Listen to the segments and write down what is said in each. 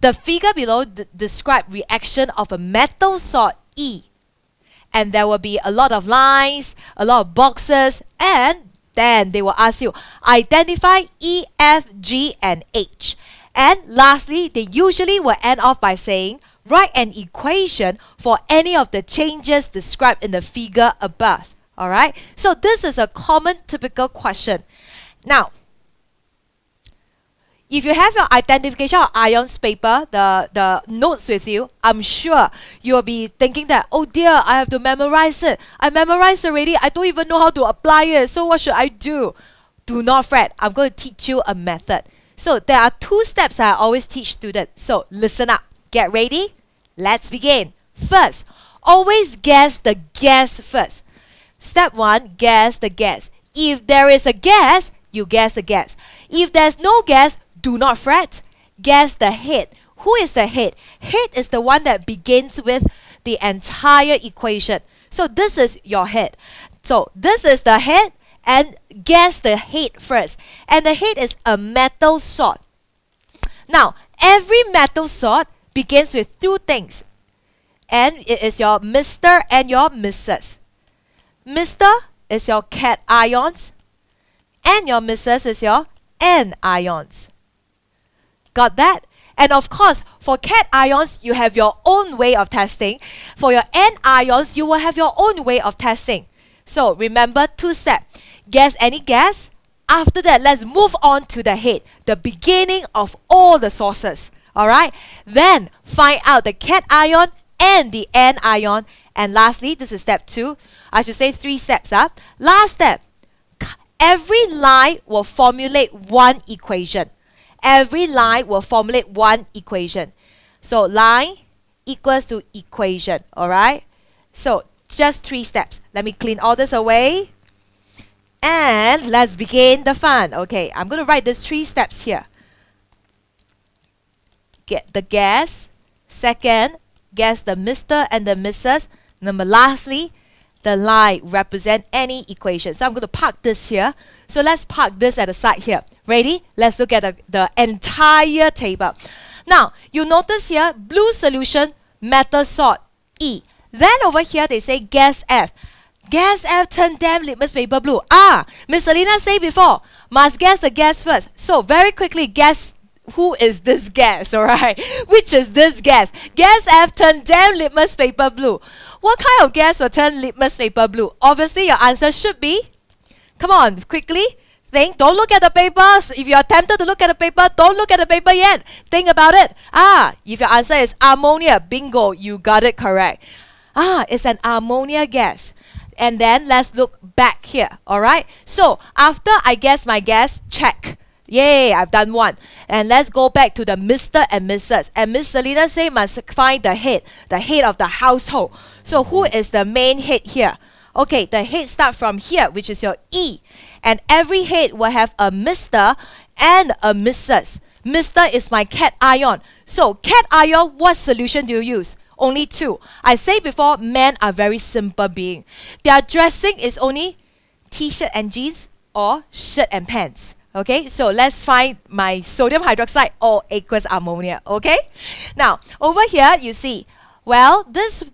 The figure below describe reaction of a metal salt E. And there will be a lot of lines, a lot of boxes, and then they will ask you, identify E, F, G, and H. And lastly, they usually will end off by saying, write an equation for any of the changes described in the figure above. Alright, so this is a common typical question. Now, if you have your identification of ions paper, the notes with you, I'm sure you'll be thinking that, oh dear, I have to memorize it. I memorized already. I don't even know how to apply it. So what should I do? Do not fret. I'm going to teach you a method. So there are 2 steps I always teach students. So listen up. Get ready. Let's begin. First, always guess the gas first. Step 1, guess the gas. If there is a gas, you guess the gas. If there's no gas, do not fret. Guess the head. Who is the head? Head is the one that begins with the entire equation. So this is your head. So this is the head, and guess the head first. And the head is a metal salt. Now, every metal salt begins with 2 things. And it is your Mr. and your Mrs. Mr. is your cations, and your Mrs. is your anions. Got that? And of course, for cations, you have your own way of testing. For your anions, you will have your own way of testing. So remember 2 steps. Guess any gas. After that, let's move on to the head, the beginning of all the sources. Alright? Then find out the cation and the anion. And lastly, this is step 2. I should say 3 steps up. Last step. Every line will formulate one equation. Every line will formulate one equation. So line equals to equation. Alright? So just 3 steps. Let me clean all this away. And let's begin the fun. Okay, I'm going to write these 3 steps here. Get the gas. Second, guess the Mr. and the Mrs. Number lastly, the line represent any equation. So I'm going to park this here. So let's park this at the side here. Ready? Let's look at the entire table. Now, you notice here, blue solution, metal salt, E. Then over here, they say gas F. Gas F turn damn litmus paper blue. Miss Selena said before, must guess the gas first. So very quickly, guess who is this gas, alright? Which is this gas? Gas F turn damn litmus paper blue. What kind of gas will turn litmus paper blue? Obviously, your answer should be, come on, quickly. Think, don't look at the papers. If you're tempted to look at the paper, don't look at the paper yet. Think about it. If your answer is ammonia, bingo, you got it correct. It's an ammonia gas. And then let's look back here, alright? So, after I guess my gas, check. Yay, I've done 1. And let's go back to the Mr. and Mrs. And Miss Selena say must find the head of the household. So who is the main head here? Okay, the head start from here, which is your E. And every head will have a Mr. and a Mrs. Mr. is my cation. So cation, what solution do you use? Only 2. I say before, men are very simple being. Their dressing is only t-shirt and jeans or shirt and pants. Okay, so let's find my sodium hydroxide or aqueous ammonia. Okay, now over here you see, well, this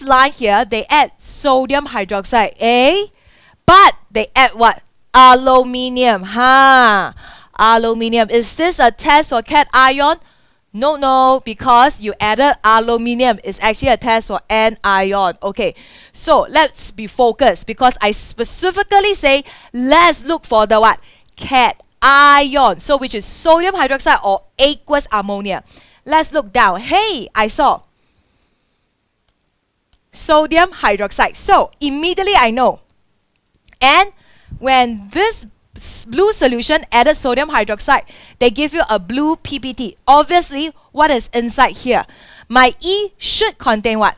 line here, they add sodium hydroxide, but they add what? Aluminium. Aluminium. Is this a test for cation? No, because you added aluminium. It's actually a test for anion. Okay, so let's be focused because I specifically say let's look for the what? Cation. So which is sodium hydroxide or aqueous ammonia. Let's look down. Hey, I saw sodium hydroxide. So immediately I know. And when this blue solution added sodium hydroxide, they give you a blue PPT. Obviously, what is inside here? My E should contain what?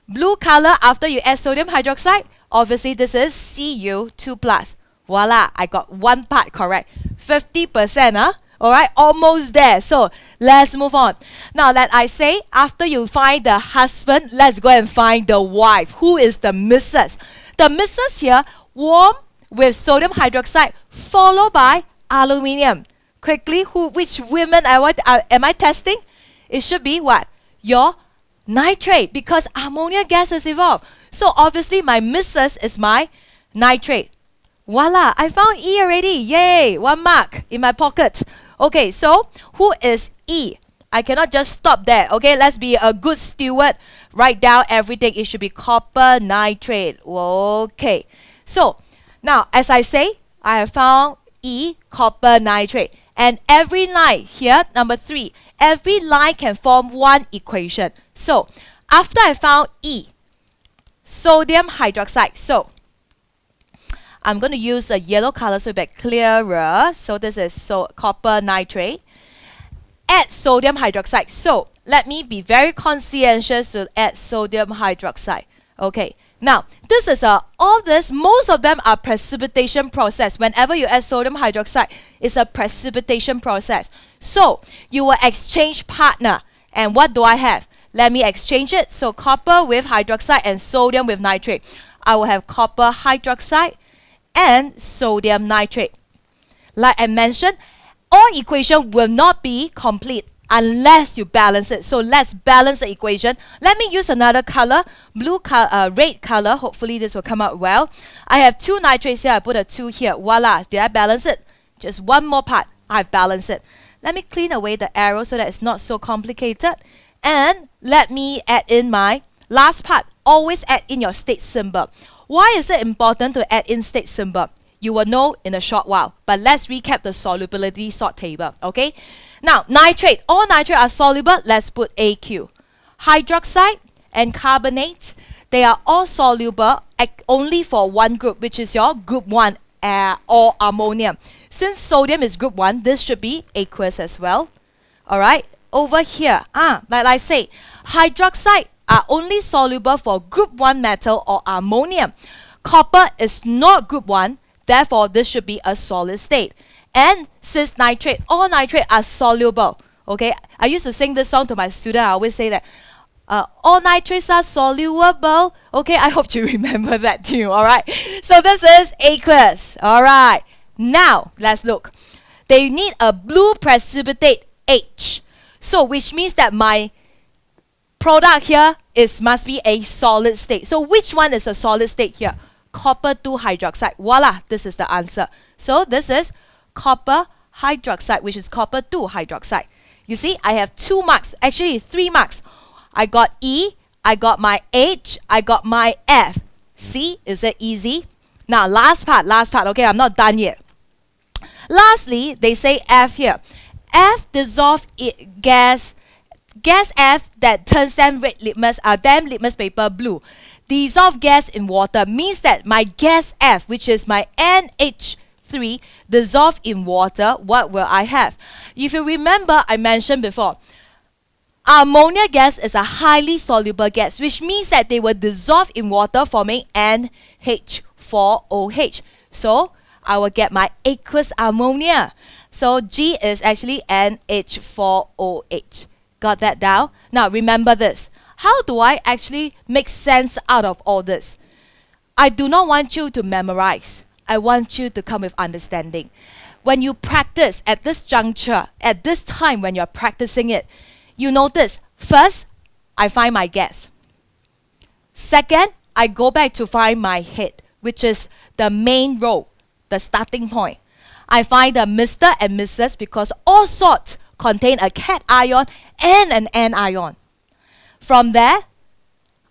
Blue color after you add sodium hydroxide. Obviously, this is Cu2+. Voila, I got 1 part correct. 50%, Alright, almost there. So let's move on. Now, let I say, after you find the husband, let's go and find the wife. Who is the Mrs.? The Mrs. here, warm with sodium hydroxide, followed by aluminium. quickly which women am I testing? It should be what? Your nitrate, because ammonia gas has evolved. So obviously my missus is my nitrate. Voila, I found E already. Yay, 1 mark in my pocket. Okay, so who is E? I cannot just stop there. Okay, let's be a good steward. Write down everything. It should be copper nitrate. Okay, so now as I say, I have found E, copper nitrate. And every line here, number 3, every line can form one equation. So after I found E, sodium hydroxide. So I'm going to use a yellow color so it's clearer. So this is copper nitrate. Add sodium hydroxide. So let me be very conscientious to add sodium hydroxide. Okay. Now this is most of them are precipitation process. Whenever you add sodium hydroxide, it's a precipitation process. So you will exchange partner. And what do I have? Let me exchange it. So copper with hydroxide and sodium with nitrate. I will have copper hydroxide and sodium nitrate. Like I mentioned, all equation will not be complete unless you balance it. So let's balance the equation. Let me use another color, red color. Hopefully this will come out well. I have 2 nitrates here. I put a 2 here. Voila. Did I balance it? Just one more part. I've balanced it. Let me clean away the arrow so that it's not so complicated. And let me add in my last part. Always add in your state symbol. Why is it important to add in state symbol? You will know in a short while. But let's recap the solubility salt table. Okay. Now, nitrate. All nitrate are soluble. Let's put AQ. Hydroxide and carbonate. They are all soluble only for one group, which is your group 1 or ammonium. Since sodium is group 1, this should be aqueous as well. Alright. Over here, like I say, hydroxide are only soluble for group 1 metal or ammonium. Copper is not group 1, therefore this should be a solid state. And since nitrate, all nitrate are soluble. Okay, I used to sing this song to my student. I always say that all nitrates are soluble. Okay, I hope you remember that too. Alright, so this is aqueous. Alright, now let's look. They need a blue precipitate H. So which means that my product here must be a solid state. So which one is a solid state here? Copper 2 hydroxide. Voila, this is the answer. So this is copper hydroxide, which is copper 2 hydroxide. You see, I have 2 marks, actually 3 marks. I got E, I got my H, I got my F. See, is it easy? Now last part, okay, I'm not done yet. Lastly, they say F here. F dissolve gas F that turns them litmus paper blue. Dissolve gas in water means that my gas F, which is my NH3, dissolve in water. What will I have? If you remember, I mentioned before, ammonia gas is a highly soluble gas, which means that they will dissolve in water, forming NH4OH. So I will get my aqueous ammonia. So G is actually NH4OH. Got that down? Now remember this. How do I actually make sense out of all this? I do not want you to memorize. I want you to come with understanding. When you practice at this juncture, at this time when you're practicing it, you notice, first, I find my gas. Second, I go back to find my head, which is the main row, the starting point. I find the Mr. and Mrs. because all salts contain a cation and an anion. From there,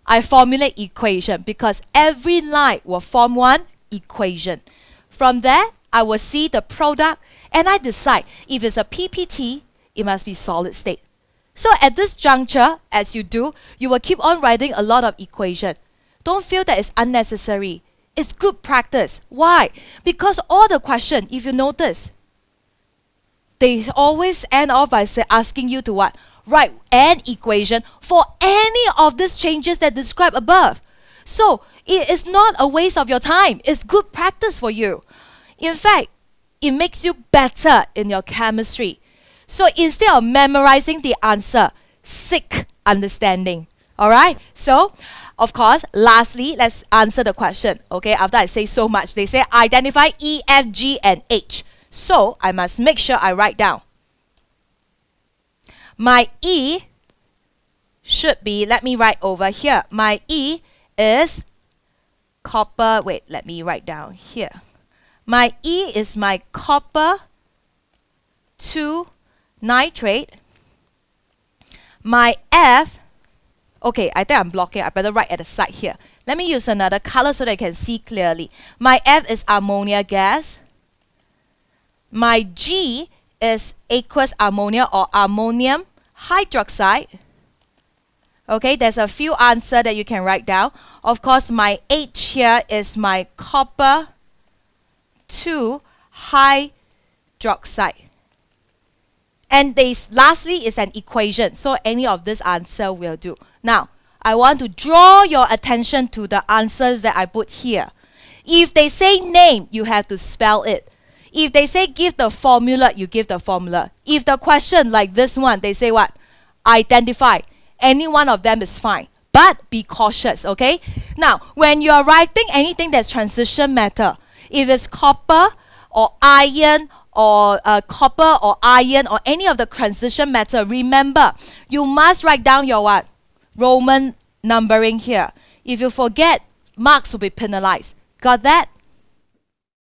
I formulate equation because every line will form one equation. From there, I will see the product and I decide if it's a PPT, it must be solid state. So at this juncture, as you do, you will keep on writing a lot of equation. Don't feel that it's unnecessary. It's good practice. Why? Because all the question, if you notice, they always end off by asking you to what? Write an equation for any of these changes that described above. So it is not a waste of your time. It's good practice for you. In fact, it makes you better in your chemistry. So instead of memorizing the answer, seek understanding. Alright? So, of course, lastly, let's answer the question. Okay, after I say so much, they say identify E, F, G, and H. So I must make sure I write down. My E should be, let me write over here. My E is copper. Wait, let me write down here. My E is my copper 2 nitrate. My F, okay, I think I'm blocking. I better write at the side here. Let me use another color so that you can see clearly. My F is ammonia gas. My G is aqueous ammonia or ammonium hydroxide. Okay, there's a few answers that you can write down. Of course, my H here is my copper 2 hydroxide. And lastly is an equation. So any of this answer will do. Now, I want to draw your attention to the answers that I put here. If they say name, you have to spell it. If they say give the formula, you give the formula. If the question like this one, they say what? Identify. Any one of them is fine. But be cautious, okay? Now, when you are writing anything that's transition matter, if it's copper or iron or copper or iron or any of the transition matter, remember, you must write down your what? Roman numbering here. If you forget, marks will be penalized. Got that?